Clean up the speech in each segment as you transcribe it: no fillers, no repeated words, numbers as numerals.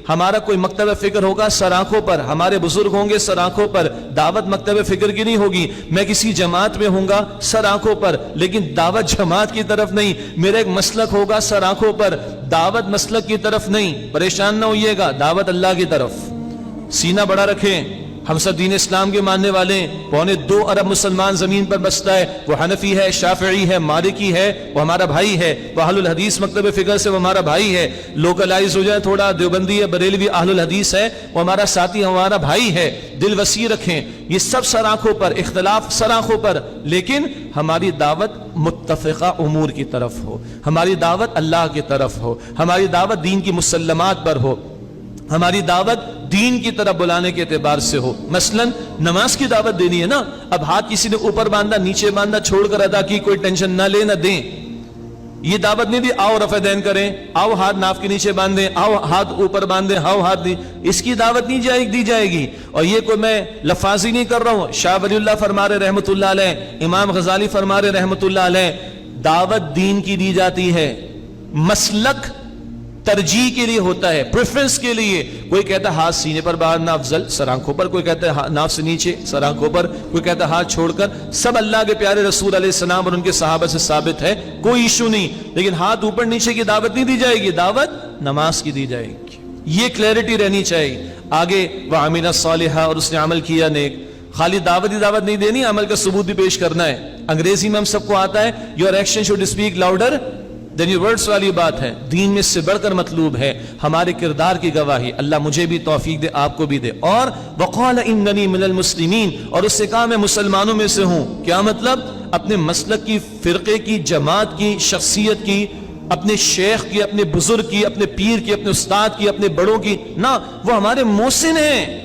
ہمارا کوئی مکتب فکر ہوگا سر آنکھوں پر, ہمارے بزرگ ہوں گے سر آنکھوں پر, دعوت مکتب فکر کی نہیں ہوگی. میں کسی جماعت میں ہوں گا سر آنکھوں پر, لیکن دعوت جماعت کی طرف نہیں. میرا ایک مسلک ہوگا سر آنکھوں پر, دعوت مسلک کی طرف نہیں. پریشان نہ ہوئیے گا, دعوت اللہ کی طرف. سینہ بڑا رکھیں. ہم سب دین اسلام کے ماننے والے ہیں. 2.25 ارب مسلمان زمین پر بستا ہے. وہ حنفی ہے, شافعی ہے, مالکی ہے, وہ ہمارا بھائی ہے. وہ اہل الحدیث مکتب فکر سے وہ ہمارا بھائی ہے. لوکلائز ہو جائے تھوڑا, دیوبندی ہے, بریلوی, اہل الحدیث ہے, وہ ہمارا ساتھی, ہمارا بھائی ہے. دل وسیع رکھیں. یہ سب سر آنکھوں پر, اختلاف سر آنکھوں پر, لیکن ہماری دعوت متفقہ امور کی طرف ہو. ہماری دعوت اللہ کی طرف ہو. ہماری دعوت دین کی مسلمات پر ہو. ہماری دعوت دین کی طرف بلانے کے اعتبار سے ہو. مثلا نماز کی دعوت دینی ہے نا, اب ہاتھ کسی نے اوپر باندھا, نیچے باندھا, چھوڑ کر ادا کی, کوئی ٹینشن نہ لے نہ دیں. یہ دعوت نہیں دی آؤ رفع دین کریں, آؤ ہاتھ ناف کے نیچے باندھیں, آؤ ہاتھ اوپر باندھیں, آؤ ہاتھ دی. اس کی دعوت نہیں دی جائے گی. اور یہ کوئی میں لفاظی نہیں کر رہا ہوں. شاہ ولی اللہ فرما رہے رحمت اللہ علیہ, امام غزالی فرما رہے رحمت اللہ علیہ, دعوت دین کی دی جاتی ہے. مسلک ترجیح کے لیے ہوتا ہے, پریفرنس کے لیے. کوئی کہتا ہے ہاتھ سینے پر باندھنا افضل, سر آنکھوں پر. کوئی کہتا ہے ناف سے نیچے, سر آنکھوں پر. کوئی کہتا ہے ہاتھ چھوڑ کر. سب اللہ کے پیارے رسول علیہ السلام اور ان کے صحابہ سے ثابت ہے, کوئی ایشو نہیں. لیکن ہاتھ اوپر نیچے کی دعوت نہیں دی جائے گی, دعوت نماز کی دی جائے گی. یہ کلیئرٹی رہنی چاہیے. آگے وَعَمِلَ صَالِحًا, اور اس نے عمل کیا نیک. خالی دعوت ہی دعوت نہیں دینی, عمل کا ثبوت بھی پیش کرنا ہے. انگریزی میں ہم سب کو آتا ہے, your action should speak louder than your words والی بات ہے. دین میں اس سے بڑھ کر مطلوب ہے ہمارے کردار کی گواہی. اللہ مجھے بھی توفیق دے, آپ کو بھی دے. اور وَقَالَ إِنَّنِي مِنَ الْمُسْلِمِينَ, اور اس سے کہا میں مسلمانوں میں سے ہوں. کیا مطلب؟ اپنے مسلک کی, فرقے کی, جماعت کی, شخصیت کی, اپنے شیخ کی, اپنے بزرگ کی, اپنے پیر کی, اپنے استاد کی, اپنے بڑوں کی نہ, وہ ہمارے محسن ہیں.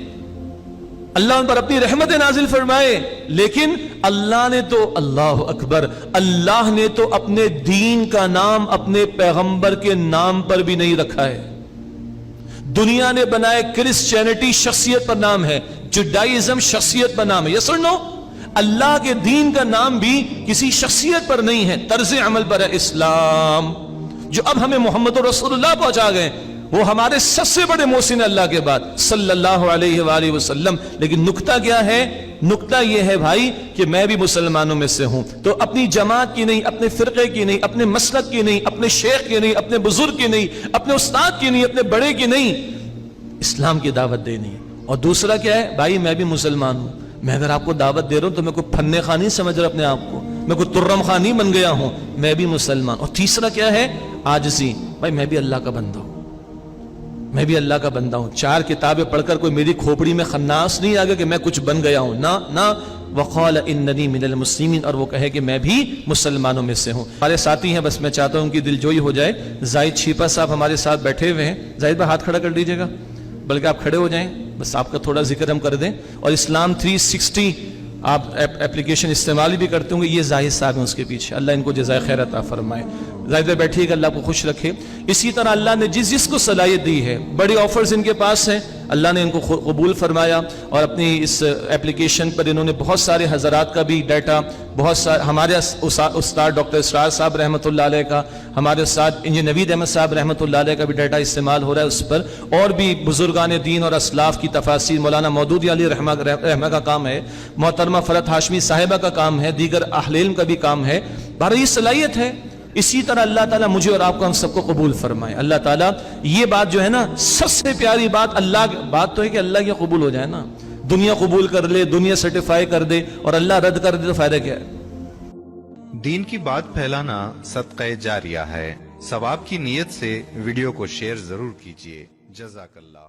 اللہ ان پر اپنی رحمت نازل فرمائے. لیکن اللہ نے تو, اللہ اکبر, اللہ نے تو اپنے دین کا نام اپنے پیغمبر کے نام پر بھی نہیں رکھا ہے. دنیا نے بنائے کرسچینٹی شخصیت پر نام ہے, جوڈائزم شخصیت پر نام ہے. یس اور نو؟ اللہ کے دین کا نام بھی کسی شخصیت پر نہیں ہے, طرز عمل پر ہے اسلام, جو اب ہمیں محمد رسول اللہ پہنچا گئے. وہ ہمارے سب سے بڑے محسن اللہ کے بعد صلی اللہ علیہ وآلہ وسلم. لیکن نکتہ کیا ہے؟ نکتہ یہ ہے بھائی کہ میں بھی مسلمانوں میں سے ہوں. تو اپنی جماعت کی نہیں, اپنے فرقے کی نہیں, اپنے مسلک کی نہیں, اپنے شیخ کی نہیں, اپنے بزرگ کی نہیں, اپنے استاد کی نہیں, اپنے بڑے کی نہیں, اسلام کی دعوت دینی. اور دوسرا کیا ہے بھائی, میں بھی مسلمان ہوں. میں اگر آپ کو دعوت دے رہا ہوں تو میں کوئی پھنے خان نہیں سمجھ رہا اپنے آپ کو, میں کوئی ترم خان نہیں بن گیا ہوں, میں بھی مسلمان. اور تیسرا کیا ہے؟ عاجزی. بھائی میں بھی اللہ کا بندہ ہوں, میں بھی اللہ کا بندہ ہوں. 4 کتابیں پڑھ کر کوئی میری کھوپڑی میں خناس نہیں آ گیا کہ میں کچھ بن گیا ہوں. نہ وقال اننی من المسلمین, اور وہ کہے کہ میں بھی مسلمانوں میں سے ہوں. ہمارے ساتھی ہیں, بس میں چاہتا ہوں ان کی دلجوئی ہو جائے. زاہد چھیپا صاحب ہمارے ساتھ بیٹھے ہوئے ہیں. زاہد بھائی ہاتھ کھڑا کر دیجیے گا, بلکہ آپ کھڑے ہو جائیں, بس آپ کا تھوڑا ذکر ہم کر دیں. اور اسلام 360 آپ اپلیکیشن استعمال بھی کرتے ہوں گے, یہ زاہد صاحب ہیں اس کے پیچھے. اللہ ان کو جزائے خیر عطا فرمائے. زاہد بھائی بیٹھیے گا, اللہ کو خوش رکھے. اسی طرح اللہ نے جس کو صلاحیت دی ہے, بڑے آفرز ان کے پاس ہیں, اللہ نے ان کو قبول فرمایا. اور اپنی اس اپلیکیشن پر انہوں نے بہت سارے حضرات کا بھی ڈیٹا, بہت سارے ہمارے استاد ڈاکٹر اسرار صاحب رحمۃ اللہ علیہ کا, ہمارے استاد انجینئر نوید احمد صاحب رحمۃ اللہ علیہ کا بھی ڈیٹا استعمال ہو رہا ہے اس پر. اور بھی بزرگان دین اور اسلاف کی تفاسیر, مولانا مودودی علی رحمہ کا کام ہے, محترمہ فرحت ہاشمی صاحبہ کا کام ہے, دیگر اہل علم کا بھی کام ہے. بہرحال یہ صلاحیت ہے. اسی طرح اللہ تعالیٰ مجھے اور آپ کو ہم سب کو قبول فرمائے. اللہ تعالیٰ یہ بات جو ہے نا, سب سے پیاری بات اللہ کی بات تو ہے کہ اللہ کی قبول ہو جائے نا. دنیا قبول کر لے, دنیا سرٹیفائی کر دے, اور اللہ رد کر دے تو فائدہ کیا ہے؟ دین کی بات پھیلانا صدقہ جاریہ ہے. ثواب کی نیت سے ویڈیو کو شیئر ضرور کیجیے. جزاک اللہ.